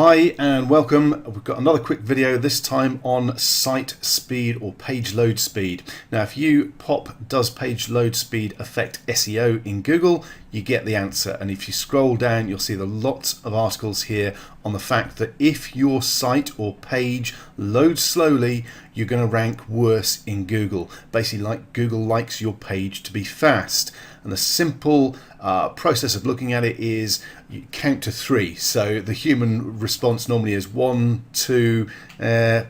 Hi and welcome. We've got another quick video, this time on site speed or page load speed. Now if you pop "does page load speed affect SEO" in Google, you get the answer, and if you scroll down you'll see there are lots of articles here on the fact that if your site or page loads slowly, you're going to rank worse in Google. Basically, like Google likes your page to be fast, and the simple process of looking at it is you count to 3. So the human response normally is 1, 2,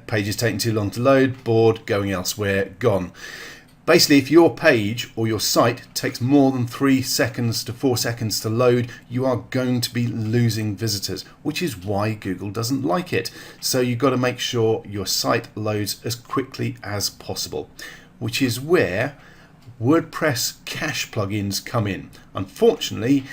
page is taking too long to load, bored, going elsewhere, gone. Basically, if your page or your site takes more than 3 seconds to 4 seconds to load, you are going to be losing visitors, which is why Google doesn't like it. So you've got to make sure your site loads as quickly as possible, which is where WordPress cache plugins come in. Unfortunately,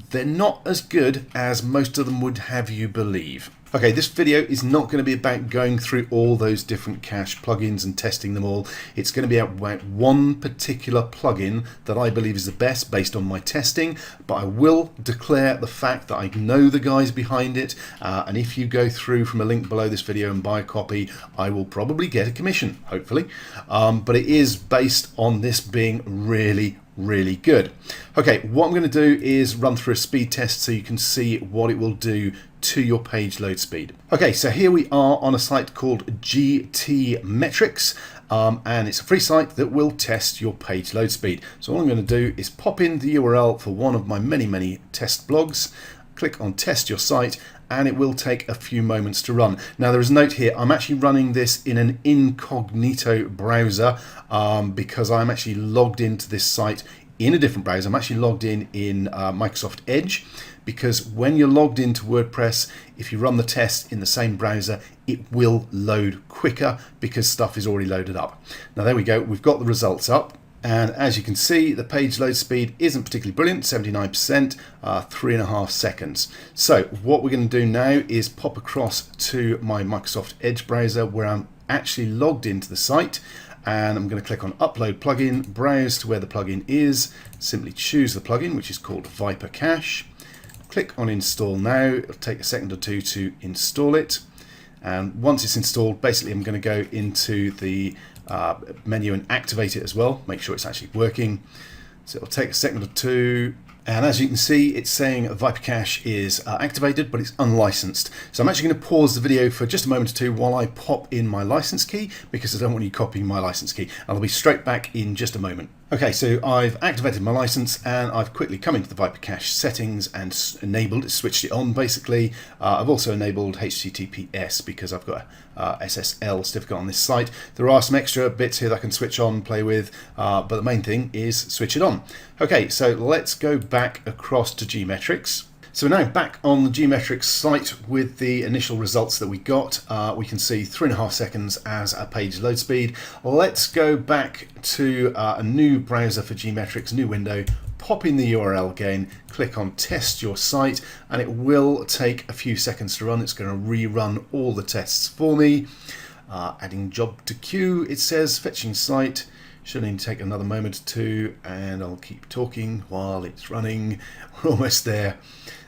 they're not as good as most of them would have you believe. Okay, this video is not going to be about going through all those different cache plugins and testing them all. It's going to be about one particular plugin that I believe is the best based on my testing, but I will declare the fact that I know the guys behind it, and if you go through from a link below this video and buy a copy, I will probably get a commission, hopefully, but it is based on this being really good. Okay, what I'm going to do is run through a speed test so you can see what it will do to your page load speed. Okay, so here we are on a site called GT Metrics, and it's a free site that will test your page load speed. So all I'm going to do is pop in the URL for one of my many test blogs, click on test your site, and it will take a few moments to run. Now there is a note here, I'm actually running this in an incognito browser because I'm actually logged into this site in a different browser. I'm actually logged in Microsoft Edge, because when you're logged into WordPress, if you run the test in the same browser, it will load quicker because stuff is already loaded up. Now there we go, we've got the results up. And as you can see, the page load speed isn't particularly brilliant, 79%, 3.5 seconds. So what we're going to do now is pop across to my Microsoft Edge browser where I'm actually logged into the site, and I'm going to click on Upload Plugin, browse to where the plugin is, simply choose the plugin, which is called Viper Cache. Click on Install Now. It'll take a second or two to install it. And once it's installed, basically I'm going to go into the menu and activate it as well, make sure it's actually working. So it'll take a second or two, and as you can see, it's saying Viper Cache is activated, but it's unlicensed. So I'm actually going to pause the video for just a moment or two while I pop in my license key, because I don't want you copying my license key. I'll be straight back in just a moment. Okay, so I've activated my license and I've quickly come into the Viper Cache settings and enabled it, switched it on basically. I've also enabled HTTPS because I've got a SSL certificate on this site. There are some extra bits here that I can switch on, play with, but the main thing is switch it on. Okay, so let's go back across to Gmetrics. So we're now back on the Gmetrics site with the initial results that we got. We can see 3.5 seconds as a page load speed. Let's go back to a new browser for Gmetrics, new window, pop in the URL again, click on test your site, and it will take a few seconds to run. It's going to rerun all the tests for me. Adding job to queue, it says fetching site. Should only take another moment or two, and I'll keep talking while it's running. We're almost there.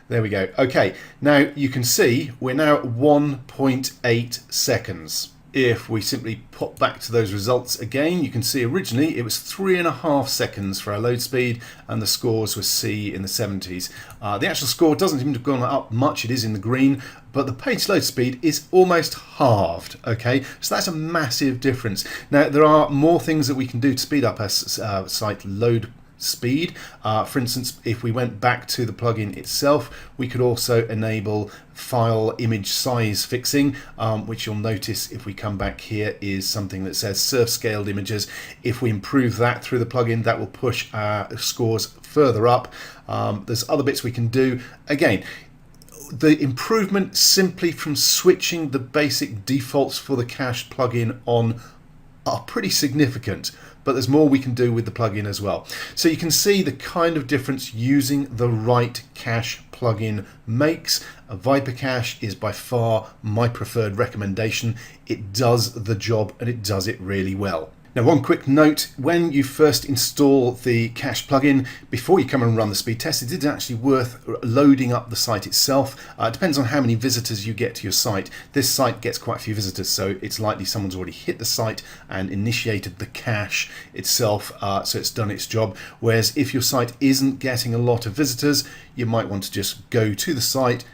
There we go. Okay, now you can see we're now at 1.8 seconds. If we simply pop back to those results again, you can see originally it was 3.5 seconds for our load speed, and the scores were C in the 70s. The actual score doesn't seem to have gone up much, it is in the green, but the page load speed is almost halved. Okay, so that's a massive difference. Now there are more things that we can do to speed up our site load speed. For instance, if we went back to the plugin itself, we could also enable file image size fixing, which you'll notice if we come back here is something that says serve scaled images. If we improve that through the plugin, that will push our scores further up. There's other bits we can do. Again, the improvement simply from switching the basic defaults for the cache plugin on are pretty significant, but there's more we can do with the plugin as well. So you can see the kind of difference using the right cache plugin makes. A Viper Cache is by far my preferred recommendation. It does the job and it does it really well. Now, one quick note, when you first install the cache plugin, before you come and run the speed test, it is actually worth loading up the site itself. It depends on how many visitors you get to your site. This site gets quite a few visitors, so it's likely someone's already hit the site and initiated the cache itself, so it's done its job. Whereas if your site isn't getting a lot of visitors, you might want to just go to the site,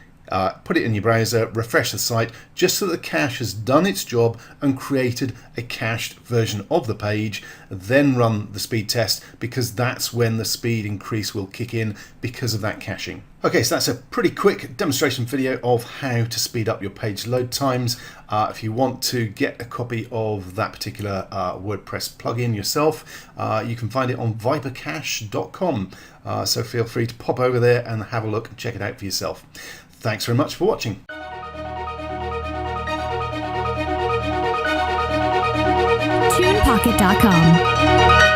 put it in your browser, refresh the site, just so the cache has done its job and created a cached version of the page, then run the speed test, because that's when the speed increase will kick in because of that caching. Okay, so that's a pretty quick demonstration video of how to speed up your page load times. If you want to get a copy of that particular WordPress plugin yourself, you can find it on vipercache.com. So feel free to pop over there and have a look and check it out for yourself. Thanks very much for watching. TunePocket.com